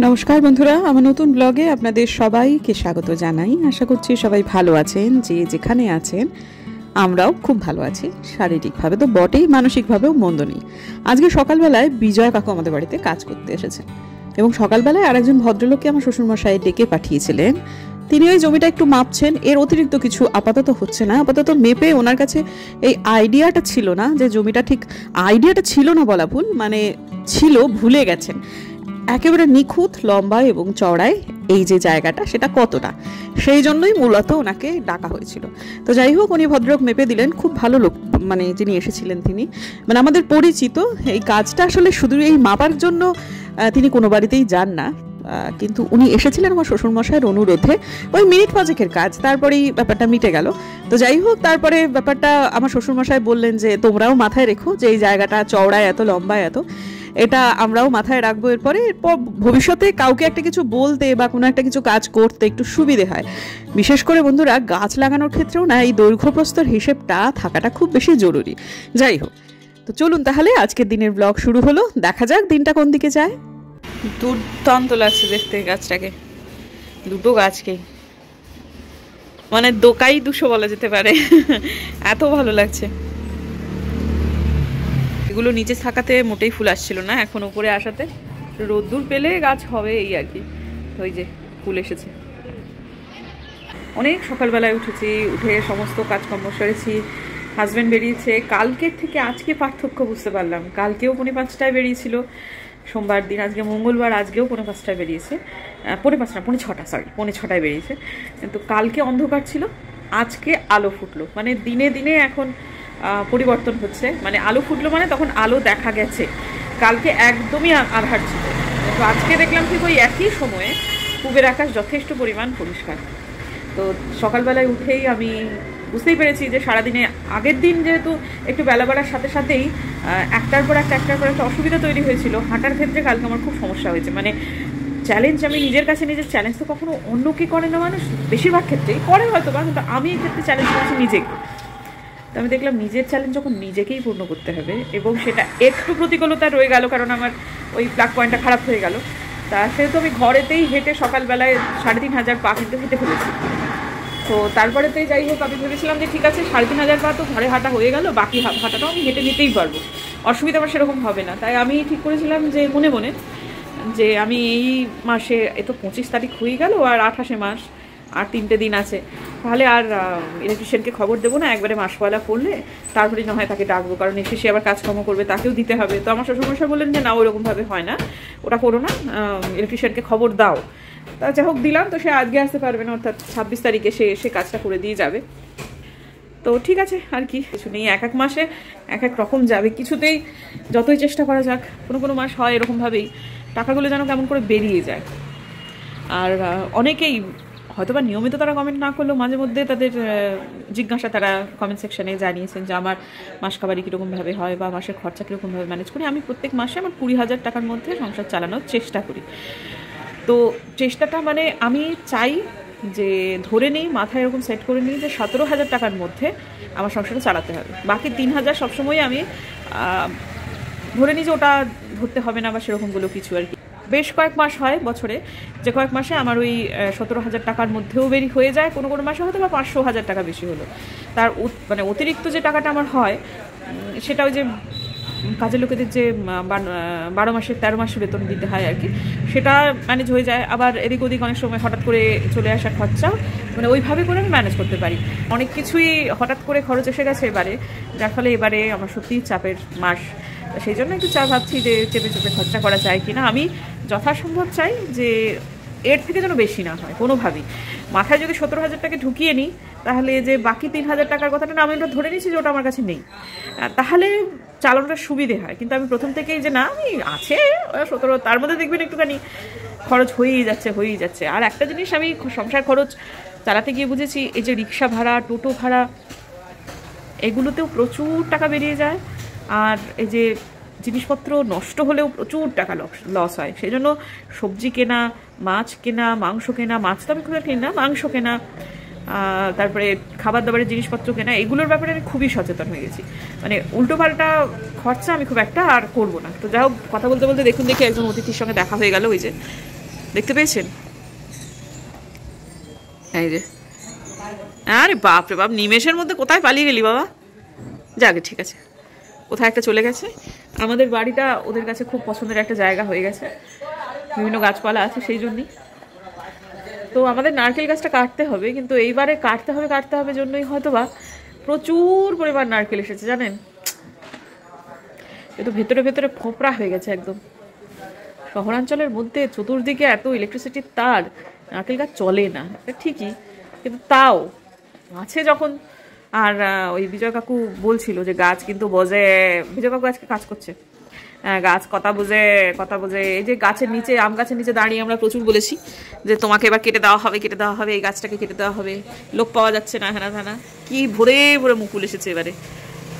নমস্কার বন্ধুরা, আমার নতুন ব্লগে আপনাদের সবাইকে স্বাগত জানাই। আশা করছি সবাই ভালো আছেন। যে যেখানে আছেন আমরাও খুব ভালো আছি। শারীরিকভাবে তো বটেই, মানসিকভাবেও মন্দ নেই। আজকে সকালবেলায় বিজয় কাকু আমাদের বাড়িতে কাজ করতে এসেছেন এবং সকালবেলায় আরেকজন ভদ্রলোককে আমার শ্বশুরমশাই ডেকে পাঠিয়েছিলেন। তিনি ওই জমিটা একটু মাপছেন, এর অতিরিক্ত কিছু আপাতত হচ্ছে না। আপাতত মেপে ওনার কাছে এই আইডিয়াটা ছিল না, যে জমিটা ঠিক আইডিয়াটা ছিল না বলা ভুল, মানে ছিল, ভুলে গেছেন একেবারে নিখুঁত লম্বা এবং চওড়ায় এই যে জায়গাটা সেটা কতটা, সেই জন্যই মূলত ওনাকে ডাকা হয়েছিল। তো যাই হোক, উনি ভদ্রলোক মেপে দিলেন। খুব ভালো লোক, মানে যিনি এসেছিলেন তিনি মানে আমাদের পরিচিত। এই কাজটা আসলে শুধু এই মাপার জন্য তিনি কোনো বাড়িতেই যান না, কিন্তু উনি এসেছিলেন আমার শ্বশুরমশাইয়ের অনুরোধে। ওই মিনিট পাঁচেকের কাজ, তারপরেই ব্যাপারটা মিটে গেল। তো যাই হোক, তারপরে ব্যাপারটা আমার শ্বশুরমশাই বললেন যে তোমরাও মাথায় রেখো যে এই জায়গাটা চওড়ায় এত, লম্বায় এত, এটা আমরাও মাথায় রাখবো। এরপর ভবিষ্যতে কাউকে একটা কিছু বলতে বা কোনো একটা কিছু কাজ করতে একটু সুবিধে হয়। বিশেষ করে বন্ধুরা, গাছ লাগানোর ক্ষেত্রেও না এই দৈর্ঘ্যপ্রস্তর হিসেবটা থাকাটা খুব বেশি জরুরি। যাই হোক, তো চলুন তাহলে আজকের দিনের ব্লগ শুরু হলো। দেখা যাক দিনটা কোন দিকে যায়। দুর্দান্ত লাগছে দেখতে গাছটাকে, দুটো গাছকে, মানে দোকাই দুশো বলা যেতে পারে, এত ভালো লাগছে। এগুলো নিচে থাকাতে মোটেই ফুল আসছিল না, এখন উপরে আসাতে রোদ্দুর পেলে গাছ হবে, এই আর কি। ওই যে ফুল এসেছে। অনেক সকালবেলায় উঠেছি, উঠে সমস্ত কাজকর্ম সেরেছি। হাজব্যান্ড বেরিয়েছে। কালকের থেকে আজকে পার্থক্য বুঝতে পারলাম। কালকেও 5:45টায় বেরিয়েছিল, সোমবার দিন। আজকে মঙ্গলবার, আজকেও 5:45টায় বেরিয়েছে। 5:45 না, 5:45, সরি, 5:45টায় বেরিয়েছে। কিন্তু কালকে অন্ধকার ছিল, আজকে আলো ফুটলো। মানে দিনে দিনে এখন পরিবর্তন হচ্ছে। মানে আলো ফুটলো মানে তখন আলো দেখা গেছে। কালকে একদমই আঁধার ছিল, কিন্তু আজকে দেখলাম ঠিক ওই একই সময়ে পূবের আকাশ যথেষ্ট পরিমাণ পরিষ্কার। তো সকালবেলায় উঠেই আমি বুঝতেই পেরেছি যে সারাদিনে আগের দিন যেহেতু একটু বেলা বাড়ার সাথে সাথেই একটার পর একটা অসুবিধা তৈরি হয়েছিল। হাঁটার ক্ষেত্রে কালকে আমার খুব সমস্যা হয়েছে। মানে চ্যালেঞ্জ, আমি নিজের কাছে নিজের চ্যালেঞ্জ তো কখনো অন্য কি করে না, মানুষ বেশিরভাগ ক্ষেত্রেই করে হয়তো বা, কিন্তু আমি এই ক্ষেত্রে চ্যালেঞ্জ করেছি নিজেকে। তো আমি দেখলাম নিজের চ্যালেঞ্জ যখন নিজেকেই পূর্ণ করতে হবে, এবং সেটা একটু প্রতিকূলতা রয়ে গেল কারণ আমার ওই প্লাগ পয়েন্টটা খারাপ হয়ে গেল। তা সেহেতু আমি ঘরেতেই হেঁটে সকালবেলায় 3,500 পা কিন্তু হেঁটে ফেলেছি। তো তারপরেতেই যাই হোক, আমি ভেবেছিলাম যে ঠিক আছে 3,500 পা তো ঘরে হাঁটা হয়ে গেল, বাকি হাঁটাটাও আমি হেঁটে নিতেই পারবো, অসুবিধা আমার সেরকম হবে না। তাই আমি ঠিক করেছিলাম যে মনে মনে যে আমি এই মাসে, এ তো 25 তারিখ হয়ে গেল, আর 28 মাস, আর 3টে দিন আছে, তাহলে আর ইলেকট্রিশিয়ানকে খবর দেবো না। একবারে মাস পয়লা পড়লে তারপরে না হয় তাকে ডাকবো, কারণ এসে সে আবার কাজকর্ম করবে, তাকেও দিতে হবে। তো আমার শ্বশুরমশাই বললেন যে না, ওরকমভাবে হয় না, ওটা করো না, ইলেকট্রিশিয়ানকে খবর দাও। তা যাই হোক দিলাম। তো সে আজকে আসতে পারবে না, অর্থাৎ 26 তারিখে সে এসে কাজটা করে দিয়ে যাবে। তো ঠিক আছে, আর কি কিছু নেই। এক এক মাসে এক এক রকম যাবে, কিছুতেই যতই চেষ্টা করা যাক, কোনো কোনো মাস হয় এরকমভাবেই টাকাগুলো যেন কেমন করে বেরিয়ে যায়। আর অনেকেই হয়তো বা নিয়মিত তারা কমেন্ট না করলেও মাঝে মধ্যে তাদের জিজ্ঞাসা তারা কমেন্ট সেকশনে জানিয়েছেন যে আমার মাস কাবারি কীরকমভাবে হয় বা মাসের খরচা কীরকমভাবে ম্যানেজ করি। আমি প্রত্যেক মাসে আমার 20,000 টাকার মধ্যে সংসার চালানোর চেষ্টা করি। তো চেষ্টাটা মানে আমি চাই যে ধরে নিই, মাথায় এরকম সেট করে নিই যে 17,000 টাকার মধ্যে আমার সংসারটা চালাতে হবে। বাকি 3,000 সবসময় আমি ধরে নিই যে ওটা ধরতে হবে না বা সেরকমগুলো কিছু আর কি। বেশ কয়েক মাস হয় বছরে, যে কয়েক মাসে আমার ওই 17,000 টাকার মধ্যেও হয়ে যায়, কোনো কোনো মাসে হয়তো বা 500,000 টাকা বেশি হলো। তার মানে অতিরিক্ত যে টাকাটা আমার হয় সেটা ওই যে কাজের লোকেদের যে 12 মাসের 13 মাসের বেতন দিতে হয় আর কি, সেটা ম্যানেজ হয়ে যায়। আবার এদিক ওদিক অনেক সময় হঠাৎ করে চলে আসা খরচা, মানে ওইভাবে করে আমি ম্যানেজ করতে পারি। অনেক কিছুই হঠাৎ করে খরচ এসে গেছে এবারে, যার ফলে এবারে আমার সত্যিই চাপের মাস। সেই জন্য একটু ভাবছি যে চেপে চেপে খরচা করা যায় কিনা। আমি যথাসম্ভব চাই যে এর থেকে যেন বেশি না হয় কোনোভাবেই। মাথায় যদি 17,000 টাকা ঢুকিয়ে নিই, তাহলে যে বাকি 3,000 টাকার কথাটা না, আমি ওটা ধরে নিচ্ছি যে ওটা আমার কাছে নেই, তাহলে চালানোটা সুবিধে হয়। কিন্তু আমি প্রথম থেকেই যে না, আমি আছে 17, তার মধ্যে দেখবেন একটুখানি খরচ হয়েই যাচ্ছে। আর একটা জিনিস আমি সংসার খরচ চালাতে গিয়ে বুঝেছি, এই যে রিক্সা ভাড়া, টোটো ভাড়া, এগুলোতেও প্রচুর টাকা বেরিয়ে যায়। আর এই যে জিনিসপত্র নষ্ট হলেও প্রচুর টাকা লস হয়। সেই জন্য সবজি কেনা, মাছ কেনা, মাংস কেনা, মাছ তো আমি খুব একটা কিনি না, মাংস কেনা, তারপরে খাবার দাবারের জিনিসপত্র কেনা, এগুলোর ব্যাপারে আমি খুবই সচেতন হয়ে গেছি। মানে উল্টোপাল্টা খরচা আমি খুব একটা আর করবো না। তো যাই হোক, কথা বলতে বলতে দেখুন একজন অতিথির সঙ্গে দেখা হয়ে গেল। ওই যে দেখতে পেয়েছেন? এই যে, আরে বাপ রে বাপ, নিমেষের মধ্যে কোথায় পালিয়ে গেলি বাবা? যাকে, ঠিক আছে, কোথায় একটা চলে গেছে। আমাদের বাড়িটা ওদের কাছে খুব পছন্দের একটা জায়গা হয়ে গেছে, বিভিন্ন গাছপালা আছে সেই জন্যই। তো আমাদের নারকেল গাছটা কাটতে হবে, কিন্তু এইবারে কাটতে হবে জন্যই হয়তো বা প্রচুর পরিমাণ নারকেল এসেছে জানেন। এ তো ভেতরে ভেতরে ফোপড়া হয়ে গেছে একদম। শহরাঞ্চলের মধ্যে চতুর্দিকে এত ইলেকট্রিসিটির তার, নারকেল গাছ চলে না, ঠিকই, কিন্তু তাও আছে যখন। আর ওই বিজয় কাকু বলছিল যে গাছ কিন্তু বোঝে, বিজয় কাকু আজকে কাজ করছে, গাছ কথা বোঝে, কথা বোঝে। এই যে গাছের নিচে, আম গাছের নিচে দাঁড়িয়ে আমরা প্রচুর বলেছি যে তোমাকে এবার কেটে দেওয়া হবে, এই গাছটাকে কেটে দেওয়া হবে, লোক পাওয়া যাচ্ছে না, হ্যানা ধ্যানা। কি ভরে ভরে মুকুল এসেছে এবারে,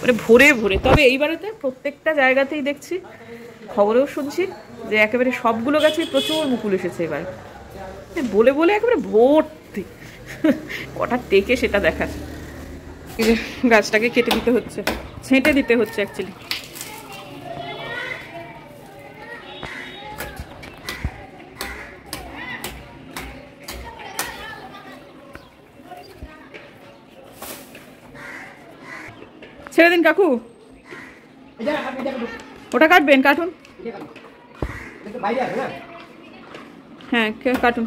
মানে ভরে ভরে। তবে এইবারেতে প্রত্যেকটা জায়গাতেই দেখছি, খবরেও শুনছি যে একেবারে সবগুলো গাছে প্রচুর মুকুল এসেছে এবার, বলে বলে একেবারে ভর্তি। কটা টেকে সেটা দেখার। গাছটাকে কেটে দিতে হচ্ছে, ছেঁটে দিতে হচ্ছে অ্যাকচুয়ালি। ছেড়ে দিন কাকু, ওটা কাটবেন, কাটুন। হ্যাঁ কাটুন।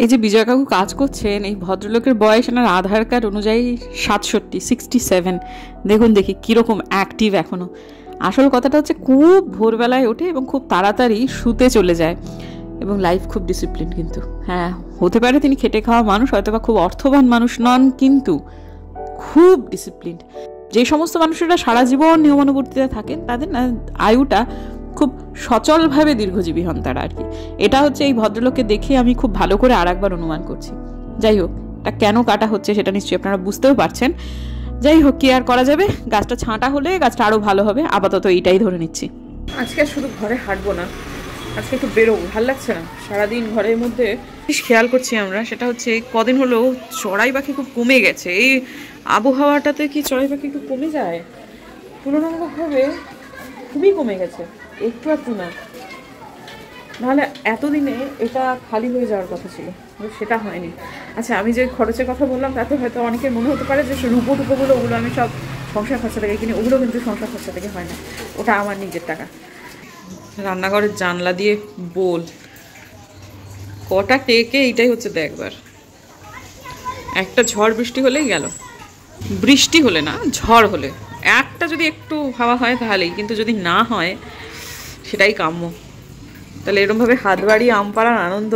এই যে বিজয় কাকু কাজ করছেন, এই ভদ্রলোকের বয়স এনার আধার কার্ড অনুযায়ী 67। দেখুন দেখি কীরকম অ্যাক্টিভ এখনও। আসল কথাটা হচ্ছে খুব ভোরবেলায় ওঠে এবং খুব তাড়াতাড়ি শুতে চলে যায়, এবং লাইফ খুব ডিসিপ্লিন। কিন্তু হ্যাঁ, হতে পারে তিনি খেটে খাওয়া মানুষ, হয়তো বা খুব অর্থবান মানুষ নন, কিন্তু খুব ডিসিপ্লিন। যে সমস্ত মানুষেরা সারা জীবন নিয়মানুবর্তিতা থাকেন তাদের না আয়ুটা খুব সচলভাবে দীর্ঘজীবী হন তারা আর কি। এটা হচ্ছে এই ভদ্রলোককে দেখে আমি খুব ভালো করে আর একবার অনুমান করছি। যাই হোক, এটা কেন কাটা হচ্ছে সেটা নিশ্চয়ই আপনারা বুঝতেও পারছেন। যাই হোক, কি আর করা যাবে, গাছটা ছাঁটা হলে গাছটা আরও ভালো হবে। আপাতত এইটাই ধরে নিচ্ছি। আজকে শুধু ঘরে হাঁটবো না, আজকে একটু বেরোবো, ভালো লাগছে না সারাদিন ঘরের মধ্যে। খেয়াল করছি আমরা, সেটা হচ্ছে কদিন হলো চড়াই পাখি খুব কমে গেছে। এই আবহাওয়াটাতে কি চড়াই পাখি একটু কমে যায়? তুলনামূলকভাবে খুবই কমে গেছে, একটু একটু না। নাহলে এতদিনে এটা খালি হয়ে যাওয়ার কথা ছিল, সেটা হয়নি। আচ্ছা, আমি যে খরচের কথা বললাম তাতে হয়তো অনেকের মনে হতে পারে যে রূপো টুপোগুলো, ওগুলো আমি সব সংসার খরচা থেকে কিনি। ওগুলো কিন্তু সংসার খরচা থেকে হয় না, ওটা আমার নিজের টাকা। রান্নাঘরের জানলা দিয়ে বোল কটা টেকে, এইটাই হচ্ছে দেখবার। একটা ঝড় বৃষ্টি হলেই গেল, বৃষ্টি হলে না, ঝড় হলে একটা যদি একটু হাওয়া হয় তাহলেই, কিন্তু যদি না হয় সেটাই কাম্য। তাহলে এরকমভাবে হাত বাড়িয়ে আম পাড়ার আনন্দ,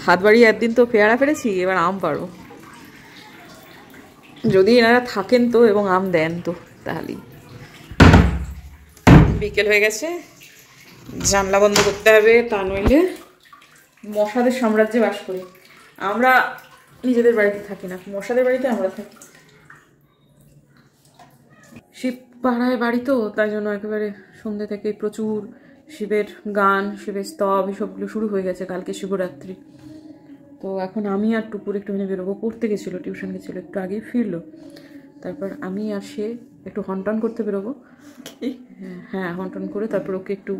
হাত বাড়িয়ে একদিন তো পেয়ারা পেরেছি, এবার আম পারবো, যদি এনারা থাকেন তো এবং আম দেন তো, তাহলেই। বিকেল হয়ে গেছে, জানলা বন্ধ করতে হবে, তা নইলে মশাদের সাম্রাজ্যে বাস করি আমরা। নিজেদের বাড়িতে থাকি না, মশাদের বাড়িতে আমরা থাকি। শিব পাড়ায় বাড়ি তো, তাই জন্য একেবারে সন্ধ্যে থেকে প্রচুর শিবের গান, শিবের স্তব, এসবগুলো শুরু হয়ে গেছে। কালকে শিবরাত্রি, তো এখন আমি আর টুকুর একটুখানি বেরোবো। পড়তে গেছিলো, টিউশন গেছিলো, একটু আগেই ফিরলো। তারপর আমি আর সে একটু হনটন করতে বেরোবো। হ্যাঁ, হনটন করে তারপর ওকে একটু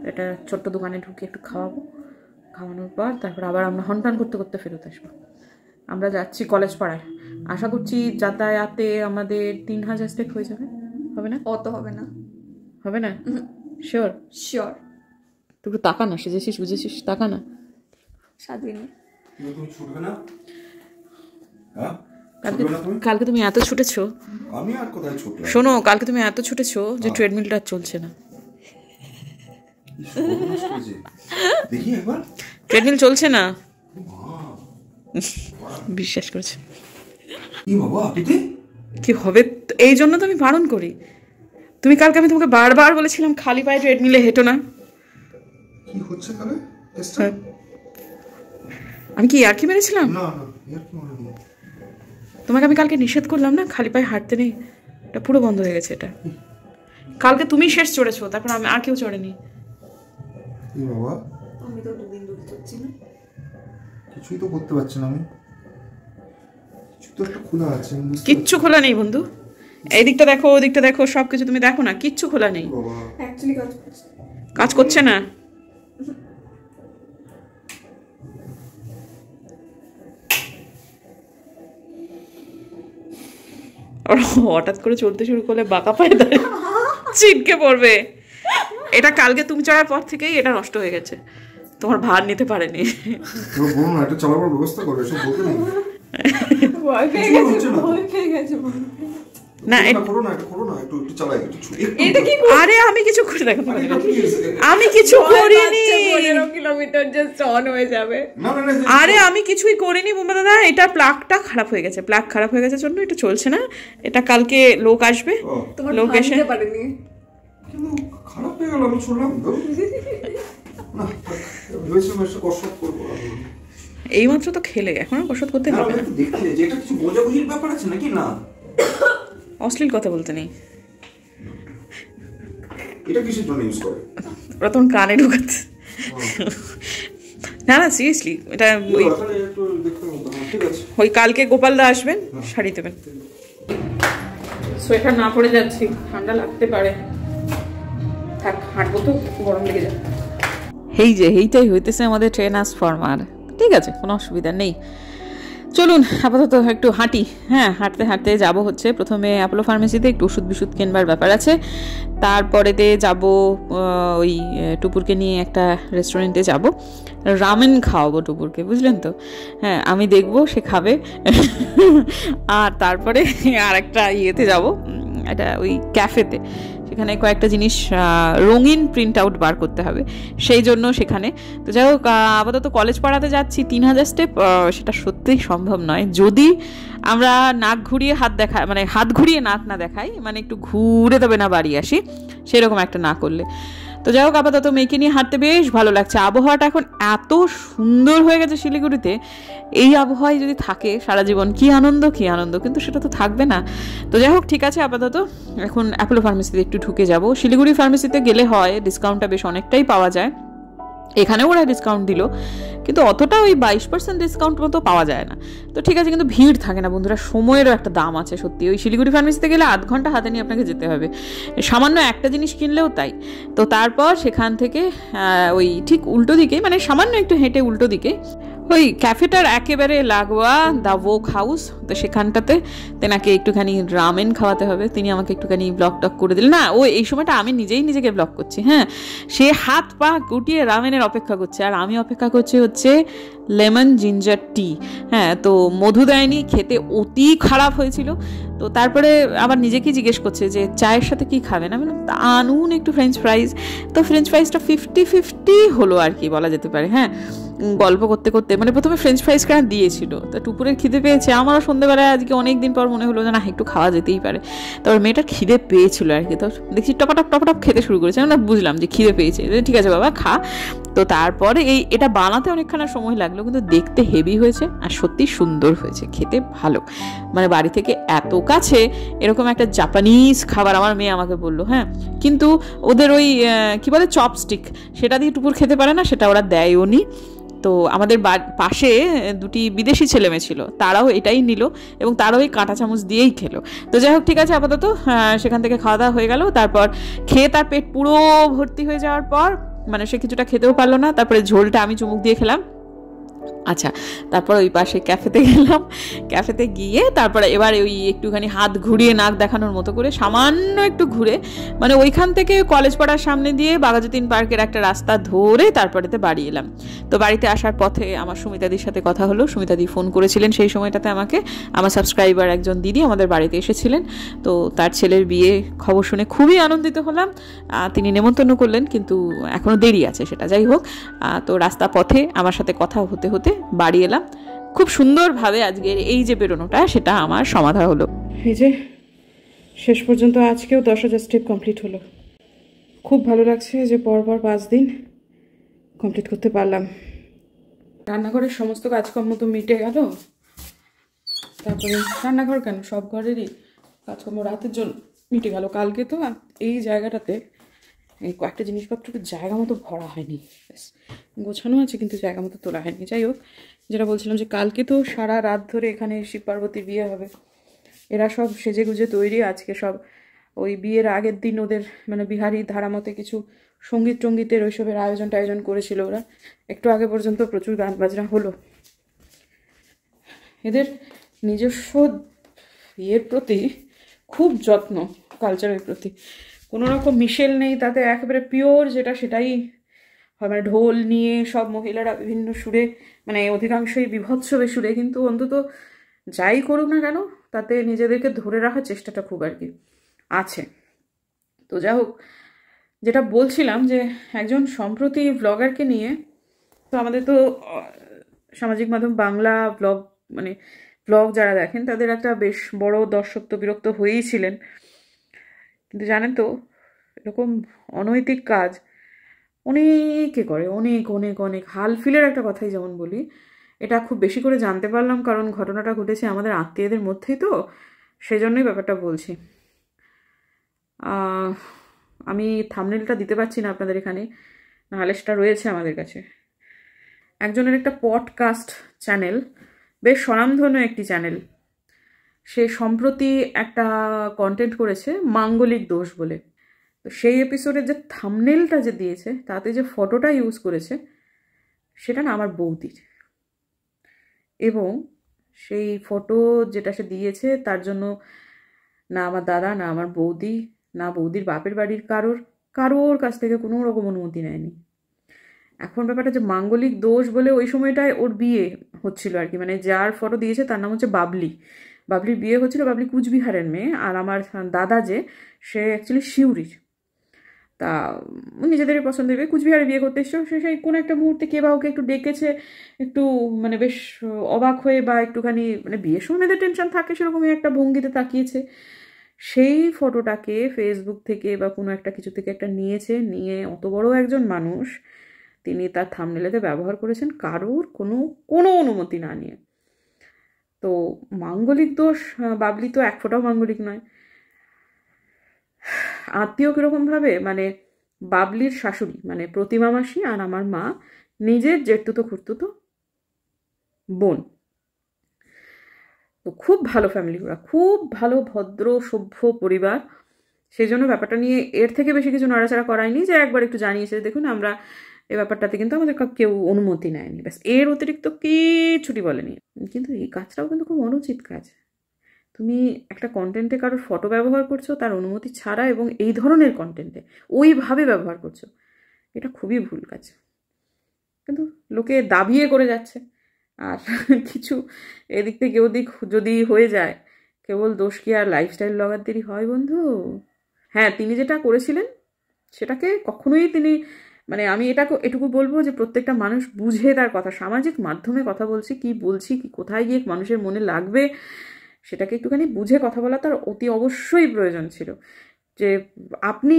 একটা ছোট্ট দোকানে ঢুকে একটু খাওয়াবো। খাওয়ানোর পর তারপর আবার আমরা হনটন করতে করতে ফেরত আসবো। আমরা যাচ্ছি কলেজ পাড়ায়, আশা করছি যাতায়াতে আমাদের 3000 স্টেপ হয়ে যাবে। হবে না? অত হবে না। হবে না? শিওর? শিওর। তুই একটু তাকা না, সেজেছিস বুঝেছিস, তাকা না। সাদিনী, তুমি ছুটবে না? হ্যাঁ, কালকে তুমি এত ছুটেছো। আমি আর কোথায় ছুটলাম? শোনো, কালকে তুমি এত ছুটেছো যে ট্রেডমিলটা চলছে না। দেখি একবার, ট্রেডমিল চলছে না, বিশ্বাস করেছে। কি বাবা, আপনি কি হবে, এই জন্য তো আমি বারণ করি। তুমি কালকে, আমি তোমাকে বারবার বলেছিলাম খালি পায়ে ট্রেডমিলে হেঁটো না। কি হচ্ছে তাহলে? আমি কি আর কি মেরেছিলাম? না না, এর কি মনে নেই। তোমাকে আমি কালকে নিষেধ করলাম না খালি পায়ে হাঁটতে নেই, এটা পুরো বন্ধ হয়ে গেছে। এটা কালকে তুমি শেষ চড়েছো, তারপর আমি আর কেউ চড়েনি। কি বাবা, আমি তো 2 দিন ধরে চড়ছি না, কিছুই তো করতে পারছি না আমি। কিছু তো একটা খোলা আছে। কিচ্ছু খোলা নেই বন্ধু, এই দিকটা দেখো, ওই দিকটা দেখো, সবকিছু তুমি দেখো না, কিচ্ছু খোলা নেই, বাবা অ্যাকচুয়ালি কাজ করছে। কাজ করছে না। আর হঠাৎ করে চলতে শুরু করলে বাঁকা পায়ে দাঁড়িয়ে ছিটকে পড়বে। এটা কালকে তুমি চড়ার পর থেকেই এটা নষ্ট হয়ে গেছে, তোমার ভার নিতে পারেনি। বলুন না, এটা চালাবার ব্যবস্থা করো, এসব বলতে নেই। ভয় পেয়ে কিছু গেছে, হচ্ছে না। ভয় পেয়ে গেছে। না এটা করো না, এটা করো না, একটু একটু চালাই, একটু এটা কি আরে আমি কিছু করে দেখো, আরে এটা কি হয়েছে? আমি কিছু করিনি। 15 কিলোমিটার জাস্ট অন হয়ে যাবে। না না না, আরে আমি কিছুই করিনি বোম্বা দাদা, এটা প্লাগটা খারাপ হয়ে গেছে, প্লাগ খারাপ হয়ে গেছে জন্য এটা চলছে না। এটা কালকে লোক আসবে, ও, তোমার লোক ভাই এসে নিতে পারেনি। কিন্তু খারাপ হয়ে গেল, আমি শুনলাম তো। না, ভেবেছিলাম একটা কসরত করবো আমি। এইমাত্র তো খেলে, এখনো কসরত করতে না, হবে আমি না। একটু দেখতে যে এটা কিছু বোঝাবুঝির ব্যাপার আছে নাকি না? অশ্লীল কথা বলতে নেই, এটা কিসের জন্য ইউজ করে? ওরা তখন কানে ঢুকাচ্ছে। না না সিরিয়াসলি, এটা ওই তাহলে একটু দেখতে হবে। হ্যাঁ, ঠিক আছে। ওই কালকে গোপালদা আসবেন, শাড়ি দেবেন। সোয়েটার না পরে যাচ্ছি, ঠান্ডা লাগতে পারে, থাক হাঁটবো তো, গরম লেগে যাবে। এইটাই হইতেছে আমাদের ট্রান্সফরমার। ঠিক আছে, কোনো অসুবিধা নেই, চলুন আপাতত একটু হাঁটি। হ্যাঁ, হাঁটতে হাঁটতে যাব হচ্ছে প্রথমে অ্যাপোলো ফার্মেসিতে একটু ওষুধ বিশুধ কেনবার ব্যাপার আছে, তারপরেতে যাব ওই টুপুরকে নিয়ে একটা রেস্টুরেন্টে যাব, রামেন খাওয়াবো টুপুরকে, বুঝলেন তো। হ্যাঁ, আমি দেখবো সে খাবে। আর তারপরে আর একটা ইয়েতে যাব, একটা ওই ক্যাফেতে, সেখানে কয়েকটা জিনিস রঙিন প্রিন্ট আউট বার করতে হবে, সেই জন্য সেখানে। তো যাই হোক, আপাতত কলেজ পাড়াতে যাচ্ছি, 3000 স্টেপ, সেটা সত্যিই সম্ভব নয় যদি আমরা নাক ঘুরিয়ে হাত দেখাই, মানে হাত ঘুরিয়ে নাক না দেখাই, মানে একটু ঘুরে তবে না বাড়ি আসি, সেরকম একটা না করলে। তো যাই হোক, আপাতত মেয়েকে নিয়ে হাঁটতে বেশ ভালো লাগছে। আবহাওয়াটা এখন এত সুন্দর হয়ে গেছে শিলিগুড়িতে, এই আবহাওয়ায় যদি থাকে সারা জীবন, কি আনন্দ কি আনন্দ, কিন্তু সেটা তো থাকবে না। তো যাই হোক, ঠিক আছে, আপাতত এখন অ্যাপোলো ফার্মেসিতে একটু ঢুকে যাব। শিলিগুড়ি ফার্মেসিতে গেলে হয় ডিসকাউন্টটা বেশ অনেকটাই পাওয়া যায়, এখানেও ওরা ডিসকাউন্ট দিল, কিন্তু অতটা ওই 22% ডিসকাউন্ট মতো পাওয়া যায় না। তো ঠিক আছে, কিন্তু ভিড় থাকে না বন্ধুরা, সময়েরও একটা দাম আছে সত্যি। ওই শিলিগুড়ি ফার্মেসিতে গেলে আধ ঘন্টা হাতে নিয়ে আপনাকে যেতে হবে, সামান্য একটা জিনিস কিনলেও তাই। তো তারপর সেখান থেকে ওই ঠিক উল্টো দিকে, মানে সামান্য একটু হেঁটে উল্টো দিকে ওই ক্যাফেটার একেবারে লাগোয়া দ্য ভোগ হাউস, তো সেখানটাতে তেনাকে একটুখানি রামেন খাওয়াতে হবে। তিনি আমাকে একটুখানি ব্লগ টক করে দিলেন, না ও এই সময়টা আমি নিজেই নিজেকে ব্লগ করছি। হ্যাঁ, সে হাত পা গুটিয়ে রামেনের অপেক্ষা করছে, আর আমি অপেক্ষা করছি হচ্ছে লেমন জিঞ্জার টি। হ্যাঁ, তো মধু দেয়নি, খেতে অতি খারাপ হয়েছিল। তো তারপরে আবার নিজেকেই জিজ্ঞেস করছে যে চায়ের সাথে কি খাবেন, আমি আনুন একটু ফ্রেঞ্চ ফ্রাইজ। তো ফ্রেঞ্চ ফ্রাইজটা 50-50 হলো আর কি বলা যেতে পারে। হ্যাঁ, গল্প করতে করতে, মানে প্রথমে ফ্রেঞ্চ ফ্রাইজ কেন দিয়েছিল, তো টুপুরের খিদে পেয়েছে, আমারও সন্ধ্যেবেলায় আজকে অনেক দিন পর মনে হলো যে না একটু খাওয়া যেতেই পারে। তারপর মেয়েটার খিদে পেয়েছিল আর কি, তো দেখছি টপাটপ টপাটপ খেতে শুরু করেছে, আমরা বুঝলাম যে খিদে পেয়েছে, ঠিক আছে বাবা খা। তো তারপরে এটা বানাতে অনেকখানা সময় লাগলো, কিন্তু দেখতে হেভি হয়েছে আর সত্যি সুন্দর হয়েছে, খেতে ভালো। মানে বাড়ি থেকে এত কাছে এরকম একটা জাপানিজ খাবার আমার মেয়ে আমাকে বললো। হ্যাঁ, কিন্তু ওদের ওই কি বলে চপস্টিক, সেটা দিয়ে টুপুর খেতে পারে না, সেটা ওরা দেয়ও নি। তো আমাদের পাশে দুটি বিদেশি ছেলেমেয়ে ছিল, তারাও এটাই নিল এবং তারাও ওই কাঁটা চামচ দিয়েই খেলো। তো যাই হোক, ঠিক আছে, আপাতত সেখান থেকে খাওয়া দাওয়া হয়ে গেল। তারপর খেয়ে তার পেট পুরো ভর্তি হয়ে যাওয়ার পর, মানে সে কিছুটা খেতেও পারলো না, তারপরে ঝোলটা আমি চুমুক দিয়ে খেলাম। আচ্ছা, তারপর ওই পাশে ক্যাফেতে গেলাম, ক্যাফেতে গিয়ে তারপরে এবার ওই একটুখানি হাত ঘুরিয়ে নাক দেখানোর মতো করে সামান্য একটু ঘুরে, মানে ওইখান থেকে কলেজ পাড়ার সামনে দিয়ে বাঘাযতীন পার্কের একটা রাস্তা ধরে তারপরেতে বাড়ি এলাম। তো বাড়িতে আসার পথে আমার সুমিতাদির সাথে কথা হলো, সুমিতাদি ফোন করেছিলেন সেই সময়টাতে আমাকে, আমার সাবস্ক্রাইবার একজন দিদি আমাদের বাড়িতে এসেছিলেন। তো তার ছেলের বিয়ে খবর শুনে খুবই আনন্দিত হলাম, তিনি নেমন্তন্ন করলেন, কিন্তু এখনও দেরি আছে সেটা। যাই হোক, তো রাস্তা পথে আমার সাথে কথা হতে হতে বাড়ি এলাম। খুব সুন্দরভাবে আজকের এই যে বেরোনোটা সেটা আমার সমাধা হলো। এই যে শেষ পর্যন্ত আজকেও 10,000 স্টেপ কমপ্লিট হলো। খুব ভালো লাগছে যে পরপর 5 দিন কমপ্লিট করতে পারলাম। রান্নাঘরের সমস্ত কাজকর্ম তো মিটে গেল, তারপরে রান্নাঘর কেন সব ঘরেরই কাজকর্ম রাতের জন্য মিটে গেল। কালকে তো এই জায়গাটাতে এই কয়েকটা জিনিসপত্র জায়গা মতো ভরা হয়নি, গোছানো আছে কিন্তু জায়গা মতো তোলা হয়নি। যাই হোক, যেটা বলছিলাম যে কালকে তো সারা রাত ধরে এখানে শিব পার্বতীর বিয়ে হবে, এরা সব সেজে গুজে তৈরি। আজকে সব ওই বিয়ের আগের দিন ওদের মানে বিহারি ধারামতে কিছু সঙ্গীত টঙ্গীতের ওইসবের আয়োজন করেছিল ওরা। একটু আগে পর্যন্ত প্রচুর গান বাজনা হলো। এদের নিজস্ব ইয়ের প্রতি খুব যত্ন, কালচারের প্রতি কোনো রকম মিশেল নেই তাতে, একেবারে পিওর যেটা সেটাই হয়। মানে ঢোল নিয়ে সব মহিলারা বিভিন্ন সুরে, মানে অধিকাংশই বিভৎসবে সুরে, কিন্তু অন্তত যাই করুক না কেন তাতে নিজেদেরকে ধরে রাখার চেষ্টাটা খুব আর কি আছে। তো যাই হোক, যেটা বলছিলাম যে একজন সম্প্রতি ব্লগারকে নিয়ে, তো আমাদের তো সামাজিক মাধ্যম বাংলা ব্লগ মানে ব্লগ যারা দেখেন তাদের একটা বেশ বড় দর্শক তো বিরক্ত হয়েই ছিলেন। কিন্তু জানেন তো এরকম অনৈতিক কাজ অনেকে করে, অনেক অনেক অনেক। হালফিলের একটা কথাই যেমন বলি, এটা খুব বেশি করে জানতে পারলাম কারণ ঘটনাটা ঘটেছে আমাদের আত্মীয়দের মধ্যেই, তো সেজন্যই ব্যাপারটা বলছি। আমি থাম্বনেলটা দিতে পারছি না আপনাদের এখানে, নাহলে সেটা রয়েছে আমাদের কাছে। একজনের একটা পডকাস্ট চ্যানেল, বেশ স্বনামধন্য একটি চ্যানেল, সে সম্প্রতি একটা কন্টেন্ট করেছে মাঙ্গলিক দোষ বলে। তো সেই এপিসোডের যে থাম্বনেলটা যে দিয়েছে তাতে যে ফটোটা ইউজ করেছে সেটা না আমার বৌদির, এবং সেই ফটো যেটা সে দিয়েছে তার জন্য না আমার দাদা, না আমার বৌদি, না বৌদির বাপের বাড়ির কারোর কাছ থেকে কোনো রকম অনুমতি নেয়নি। এখন ব্যাপারটা যে মাঙ্গলিক দোষ বলে ওই সময়টায় ওর বিয়ে হচ্ছিল আর কি, মানে যার ফটো দিয়েছে তার নাম হচ্ছে বাবলির বিয়ে হচ্ছিল। বাবলি কুচবিহারের মেয়ে, আর আমার দাদা যে সে অ্যাকচুয়ালি সিউড়ির। তা নিজেদেরই পছন্দের বিয়ে, কুচবিহারে বিয়ে করতে এসছো, সে সেই কোনো একটা মুহূর্তে কে বা ওকে একটু ডেকেছে, একটু মানে বেশ অবাক হয়ে বা একটুখানি মানে বিয়ের সময় মেয়েদের টেনশন থাকে সেরকমই একটা ভঙ্গিতে তাকিয়েছে। সেই ফটোটাকে ফেসবুক থেকে বা কোনো একটা কিছু থেকে একটা নিয়ে অত বড় একজন মানুষ তিনি তার থাম্বনেলেতে ব্যবহার করেছেন কারোর কোনো অনুমতি না নিয়ে। তো মাঙ্গলিক দোষ, বাবলি তো এক ফোঁটাও মাঙ্গলিক নয়। আত্মীয় কীরকমভাবে, মানে বাবলির শাশুড়ি মানে প্রতিমা মাসি আর আমার মা নিজের জেঠতুতো খুড়তুতো বোন। তো খুব ভালো ফ্যামিলি, ওরা খুব ভালো ভদ্র সভ্য পরিবার। সেই জন্য ব্যাপারটা নিয়ে এর থেকে বেশি কিছু নাড়াচাড়া করায়নি, যে একবার একটু জানিয়েছে দেখুন আমরা এই ব্যাপারটাতে কিন্তু আমাদের কেউ অনুমতি নেয়নি, ব্যাস এর অতিরিক্ত কিছুটি বলেনি। কিন্তু এই কাজটাও কিন্তু খুব অনুচিত কাজ। তুমি একটা কন্টেন্টে কারোর ফটো ব্যবহার করছো তার অনুমতি ছাড়া, এবং এই ধরনের কন্টেন্টে ওইভাবে ব্যবহার করছো, এটা খুবই ভুল কাজ। কিন্তু লোকে দাবিয়ে করে যাচ্ছে, আর কিছু এদিক থেকে ওদিক যদি হয়ে যায়, কেবল দোষ কি আর লাইফস্টাইল ব্লগারদেরই হয় বন্ধু? হ্যাঁ, তিনি যেটা করেছিলেন সেটাকে কখনোই তিনি মানে আমি এটুকু বলবো যে প্রত্যেকটা মানুষ বুঝে তার কথা, সামাজিক মাধ্যমে কথা বলছি, কি কোথায় গিয়ে মানুষের মনে লাগবে সেটাকে একটুখানি বুঝে কথা বলা তার অতি অবশ্যই প্রয়োজন ছিল। যে আপনি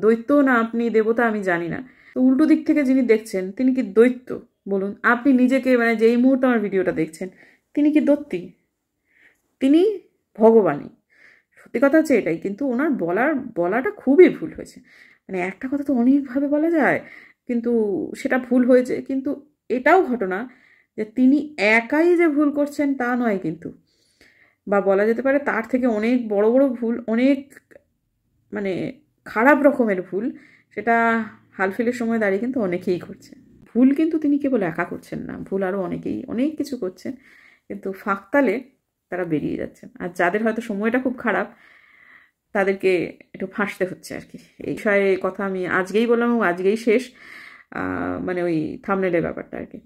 দৈত্য না আপনি দেবতা আমি জানি না, তো উল্টো দিক থেকে যিনি দেখছেন তিনি কি দৈত্য বলুন? আপনি নিজেকে মানে যেই মুহূর্তে আমার ভিডিওটা দেখছেন তিনি কি দত্তী? তিনি ভগবানই। সত্যি কথা হচ্ছে এটাই, কিন্তু ওনার বলাটা খুবই ভুল হয়েছে। মানে একটা কথা তো অনেকভাবে বলা যায়, কিন্তু সেটা ভুল হয়েছে। কিন্তু এটাও ঘটনা যে তিনি একাই যে ভুল করছেন তা নয়, কিন্তু বা বলা যেতে পারে তার থেকে অনেক বড় বড় ভুল, অনেক মানে খারাপ রকমের ভুল, সেটা হালফিলের সময় দাঁড়িয়ে কিন্তু অনেকেই করছে। ভুল কিন্তু তিনি কেবল একা করছেন না, ভুল আরও অনেকেই অনেক কিছু করছেন, কিন্তু ফাঁকতালে তারা বেরিয়ে যাচ্ছেন। আর যাদের হয়তো সময়টা খুব খারাপ তাদেরকে একটু ফাঁসতে হচ্ছে আর কি। এই বিষয়ে কথা আমি আজকেই বললাম এবং আজকেই শেষ, মানে ওই থাম্বনেলের ব্যাপারটা আর কি।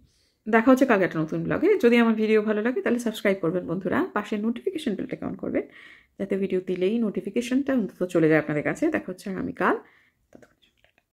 দেখা হচ্ছে কালকে একটা নতুন ব্লগে। যদি আমার ভিডিও ভালো লাগে তাহলে সাবস্ক্রাইব করবেন বন্ধুরা, পাশে নোটিফিকেশন বেলটাকে অন করবেন যাতে ভিডিও দিলেই নোটিফিকেশনটা অন্তত চলে যায় আপনাদের কাছে। দেখা হচ্ছে আগামীকাল।